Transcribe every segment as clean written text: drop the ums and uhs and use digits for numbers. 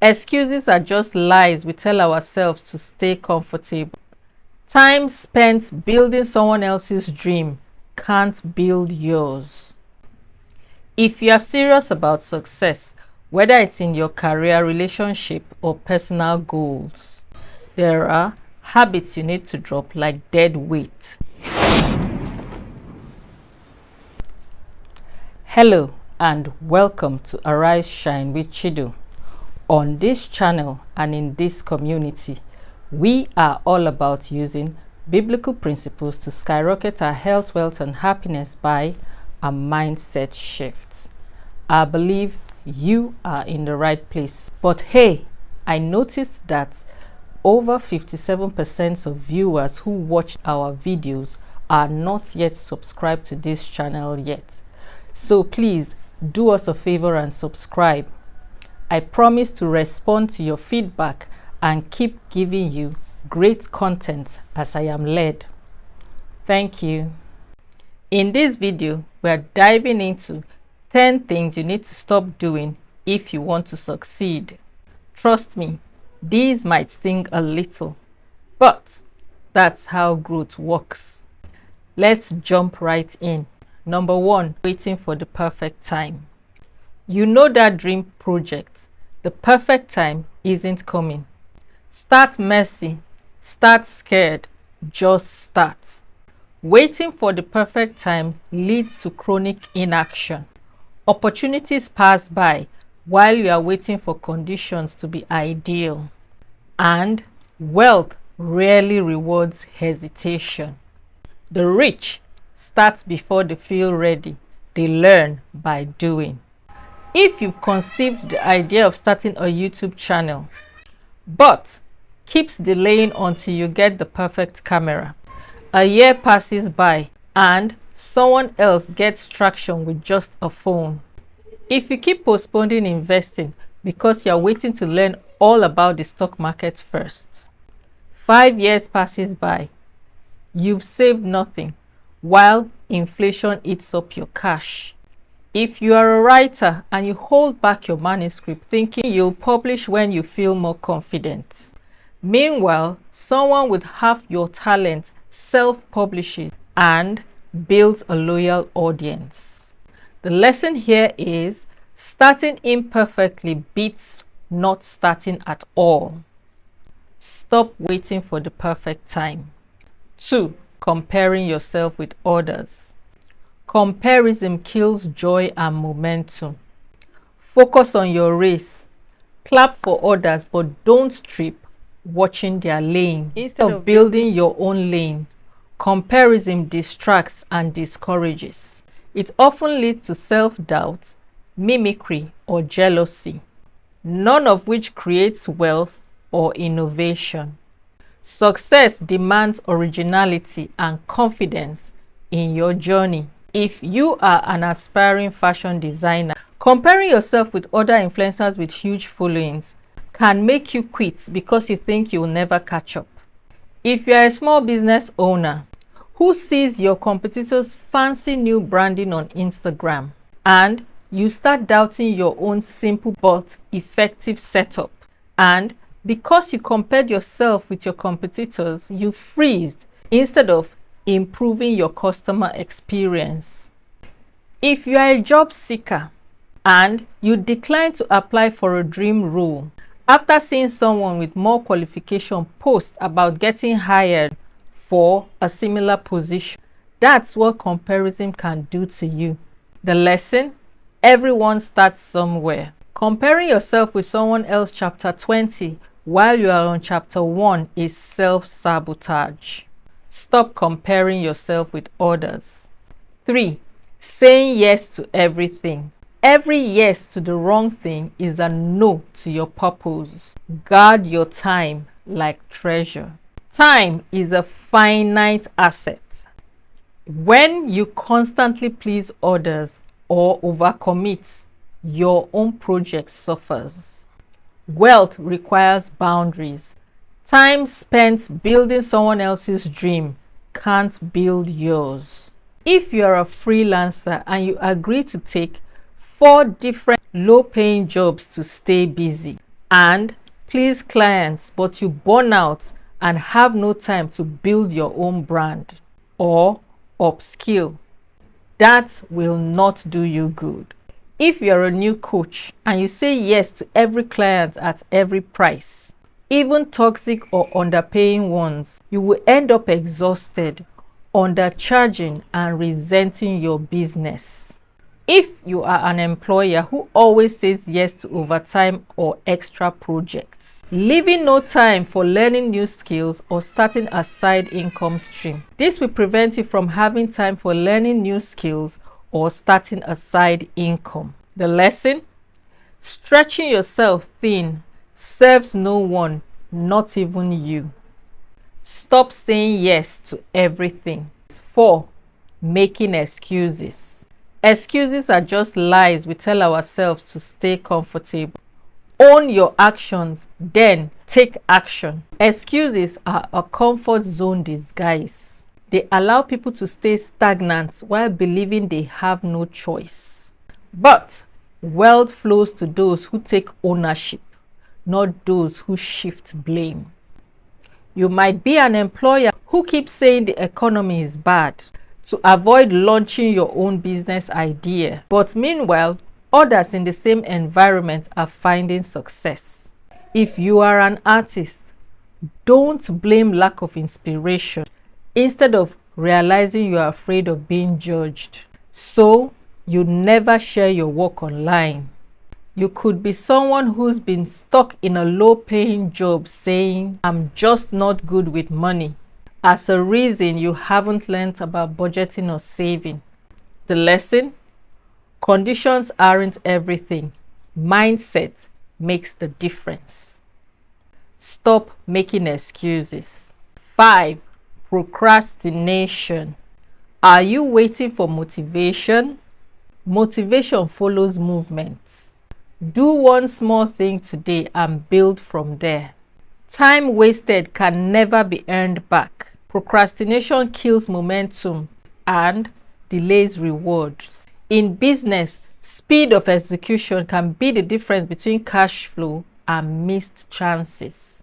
Excuses are just lies we tell ourselves to stay comfortable. Time spent building someone else's dream can't build yours. If you are serious about success, whether it's in your career, relationship, or personal goals, there are habits you need to drop like dead weight. Hello and welcome to Arise Shine with Chido. On this channel and in this community, we are all about using biblical principles to skyrocket our health, wealth, and happiness by a mindset shift. I believe you are in the right place. But hey, I noticed that over 57% of viewers who watch our videos are not yet subscribed to this channel yet. So please do us a favor and subscribe. I promise to respond to your feedback and keep giving you great content as I am led. Thank you. In this video, we are diving into 10 things you need to stop doing if you want to succeed. Trust me, these might sting a little, but that's how growth works. Let's jump right in. Number 1, waiting for the perfect time. You know that dream project, the perfect time isn't coming. Start messy, start scared, just start. Waiting for the perfect time leads to chronic inaction. Opportunities pass by while you are waiting for conditions to be ideal. And wealth rarely rewards hesitation. The rich start before they feel ready. They learn by doing. If you've conceived the idea of starting a YouTube channel, but keeps delaying until you get the perfect camera, a year passes by and someone else gets traction with just a phone. If you keep postponing investing because you're waiting to learn all about the stock market first, 5 years passes by. You've saved nothing while inflation eats up your cash. If you are a writer and you hold back your manuscript thinking you'll publish when you feel more confident, meanwhile, someone with half your talent self-publishes and builds a loyal audience. The lesson here is starting imperfectly beats not starting at all. Stop waiting for the perfect time. 2, comparing yourself with others. Comparison kills joy and momentum. Focus on your race. Clap for others, but don't trip watching their lane. Instead of building your own lane, comparison distracts and discourages. It often leads to self-doubt, mimicry, or jealousy, none of which creates wealth or innovation. Success demands originality and confidence in your journey. If you are an aspiring fashion designer, comparing yourself with other influencers with huge followings can make you quit because you think you'll never catch up. If you are a small business owner who sees your competitors' fancy new branding on Instagram and you start doubting your own simple but effective setup, and because you compared yourself with your competitors, you freeze instead of improving your customer experience. If you are a job seeker and you decline to apply for a dream role after seeing someone with more qualification post about getting hired for a similar position, that's what comparison can do to you. The lesson: everyone starts somewhere. Comparing yourself with someone else chapter 20 while you are on chapter 1 is self-sabotage. Stop comparing yourself with others. 3, saying yes to everything. Every yes to the wrong thing is a no to your purpose. Guard your time like treasure. Time is a finite asset. When you constantly please others or overcommit, your own project suffers. Wealth requires boundaries. Time spent building someone else's dream can't build yours. If you're a freelancer and you agree to take 4 different low-paying jobs to stay busy, and please clients, but you burn out and have no time to build your own brand or upskill, that will not do you good. If you're a new coach and you say yes to every client at every price, even toxic or underpaying ones, you will end up exhausted, undercharging, and resenting your business. If you are an employer who always says yes to overtime or extra projects, leaving no time for learning new skills or starting a side income stream, this will prevent you from having time for learning new skills or starting a side income. The lesson: stretching yourself thin serves no one, not even you. Stop saying yes to everything. 4. Making excuses. Excuses are just lies we tell ourselves to stay comfortable. Own your actions, then take action. Excuses are a comfort zone disguise. They allow people to stay stagnant while believing they have no choice. But wealth flows to those who take ownership, not those who shift blame. You might be an employer who keeps saying the economy is bad to avoid launching your own business idea, but meanwhile, others in the same environment are finding success. If you are an artist, don't blame lack of inspiration instead of realizing you are afraid of being judged. So you never share your work online. You could be someone who's been stuck in a low-paying job saying, "I'm just not good with money," as a reason you haven't learned about budgeting or saving. The lesson: conditions aren't everything. Mindset makes the difference. Stop making excuses. 5. Procrastination. Are you waiting for motivation? Motivation follows movement. Do one small thing today and build from there. Time wasted can never be earned back. Procrastination kills momentum and delays rewards. In business, speed of execution can be the difference between cash flow and missed chances.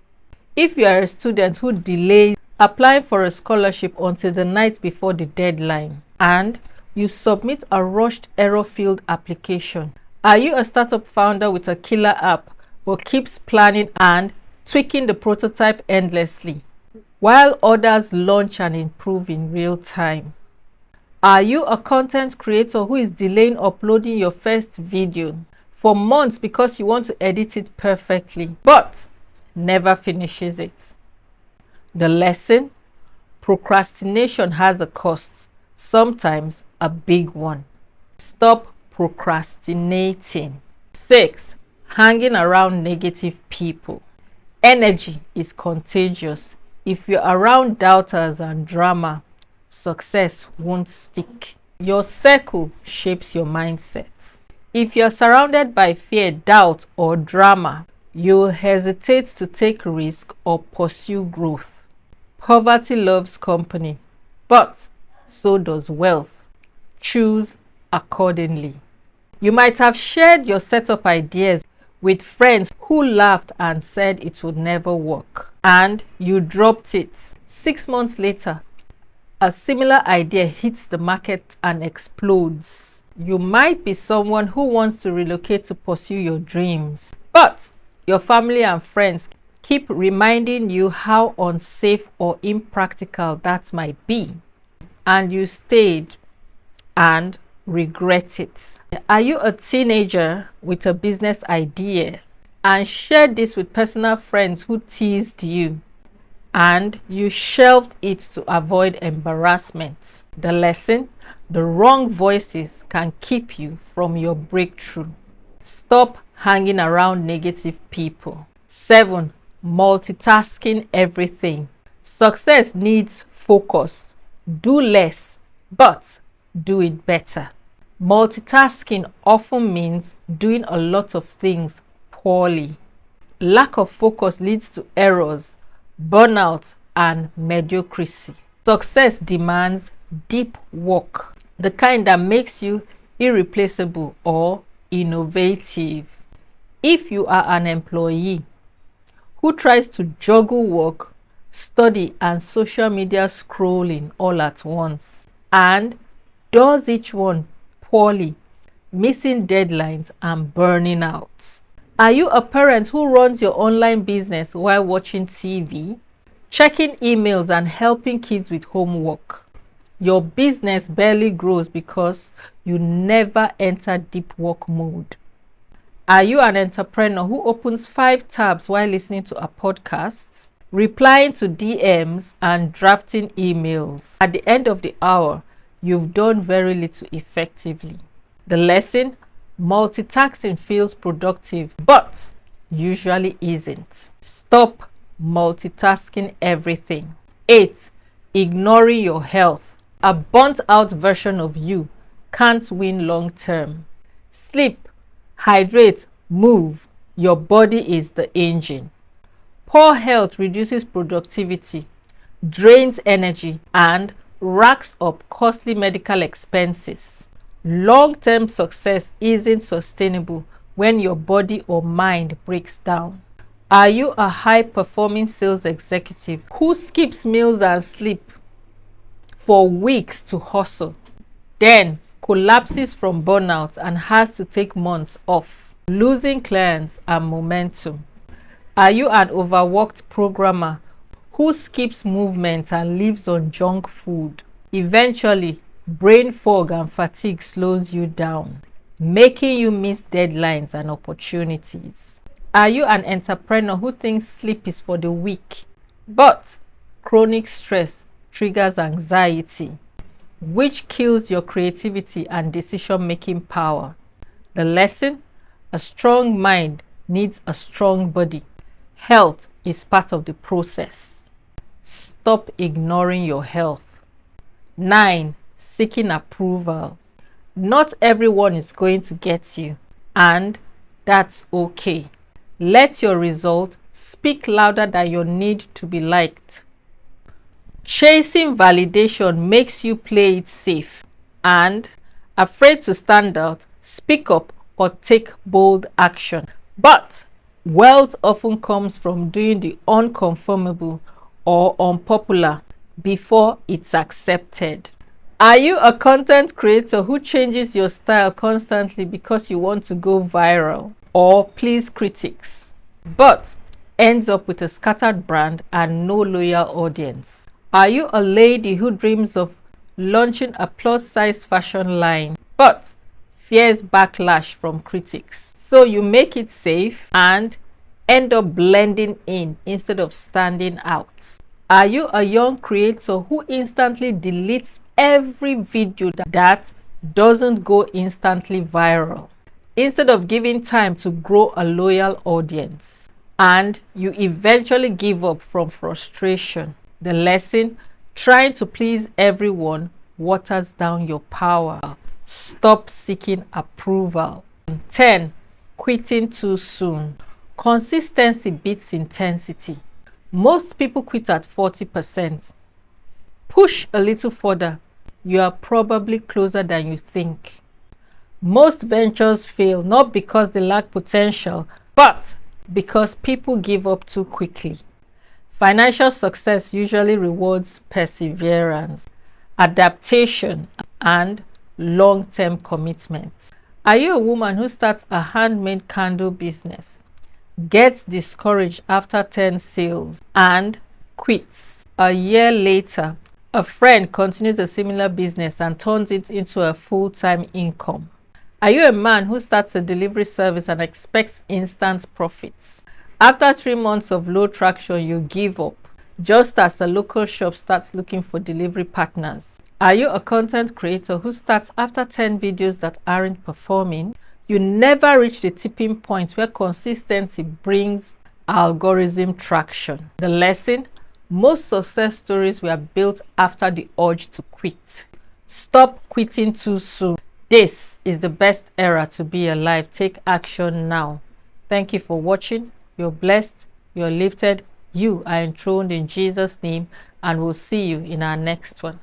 If you are a student who delays applying for a scholarship until the night before the deadline and you submit a rushed error-filled application, are you a startup founder with a killer app but keeps planning and tweaking the prototype endlessly while others launch and improve in real time? Are you a content creator who is delaying uploading your first video for months because you want to edit it perfectly but never finishes it? The lesson: procrastination has a cost, sometimes a big one. Stop procrastinating. 6. Hanging around negative people. Energy is contagious. If you're around doubters and drama, success won't stick. Your circle shapes your mindset. If you're surrounded by fear, doubt, or drama, you'll hesitate to take risk or pursue growth. Poverty loves company, but so does wealth. Choose accordingly. You might have shared your setup ideas with friends who laughed and said it would never work, and you dropped it. 6 months later, a similar idea hits the market and explodes. You might be someone who wants to relocate to pursue your dreams, but your family and friends keep reminding you how unsafe or impractical that might be, and you stayed and regret it. Are you a teenager with a business idea and shared this with personal friends who teased you and you shelved it to avoid embarrassment? The lesson: the wrong voices can keep you from your breakthrough. Stop hanging around negative people. 7. Multitasking everything. Success needs focus. Do less, but do it better. Multitasking often means doing a lot of things poorly. Lack of focus leads to errors, burnout, and mediocrity. Success demands deep work, the kind that makes you irreplaceable or innovative. If you are an employee who tries to juggle work, study, and social media scrolling all at once, and does each one poorly, missing deadlines and burning out. Are you a parent who runs your online business while watching TV, checking emails and helping kids with homework? Your business barely grows because you never enter deep work mode. Are you an entrepreneur who opens 5 tabs while listening to a podcast, replying to DMs and drafting emails? At the end of the hour, you've done very little effectively. The lesson: multitasking feels productive, but usually isn't. Stop multitasking everything. 8. Ignoring your health. A burnt out version of you can't win long term. Sleep, hydrate, move. Your body is the engine. Poor health reduces productivity, drains energy, and racks up costly medical expenses. Long-term success isn't sustainable when your body or mind breaks down. Are you a high-performing sales executive who skips meals and sleep for weeks to hustle, then collapses from burnout and has to take months off, losing clients and momentum? Are you an overworked programmer who skips movement and lives on junk food? Eventually, brain fog and fatigue slows you down, making you miss deadlines and opportunities. Are you an entrepreneur who thinks sleep is for the weak, but chronic stress triggers anxiety, which kills your creativity and decision-making power? The lesson: a strong mind needs a strong body. Health is part of the process. Stop ignoring your health. 9. Seeking approval. Not everyone is going to get you, and that's okay. Let your result speak louder than your need to be liked. Chasing validation makes you play it safe, and afraid to stand out, speak up, or take bold action. But wealth often comes from doing the unconformable or unpopular before it's accepted. Are you a content creator who changes your style constantly because you want to go viral or please critics, but ends up with a scattered brand and no loyal audience? Are you a lady who dreams of launching a plus-size fashion line but fears backlash from critics, so you make it safe and end up blending in instead of standing out? Are you a young creator who instantly deletes every video that doesn't go instantly viral, instead of giving time to grow a loyal audience, and you eventually give up from frustration? The lesson: trying to please everyone waters down your power. Stop seeking approval. 10. Quitting too soon. Consistency beats intensity. Most people quit at 40%. Push a little further. You are probably closer than you think. Most ventures fail not because they lack potential, but because people give up too quickly. Financial success usually rewards perseverance, adaptation, and long-term commitment. Are you a woman who starts a handmade candle business, gets discouraged after 10 sales, and quits? A year later, a friend continues a similar business and turns it into a full-time income. Are you a man who starts a delivery service and expects instant profits? After 3 months of low traction, you give up, just as a local shop starts looking for delivery partners. Are you a content creator who starts after 10 videos that aren't performing? You never reach the tipping point where consistency brings algorithm traction. The lesson: most success stories were built after the urge to quit. Stop quitting too soon. This is the best era to be alive. Take action now. Thank you for watching. You're blessed, you're lifted, you are enthroned in Jesus' name, and we'll see you in our next one.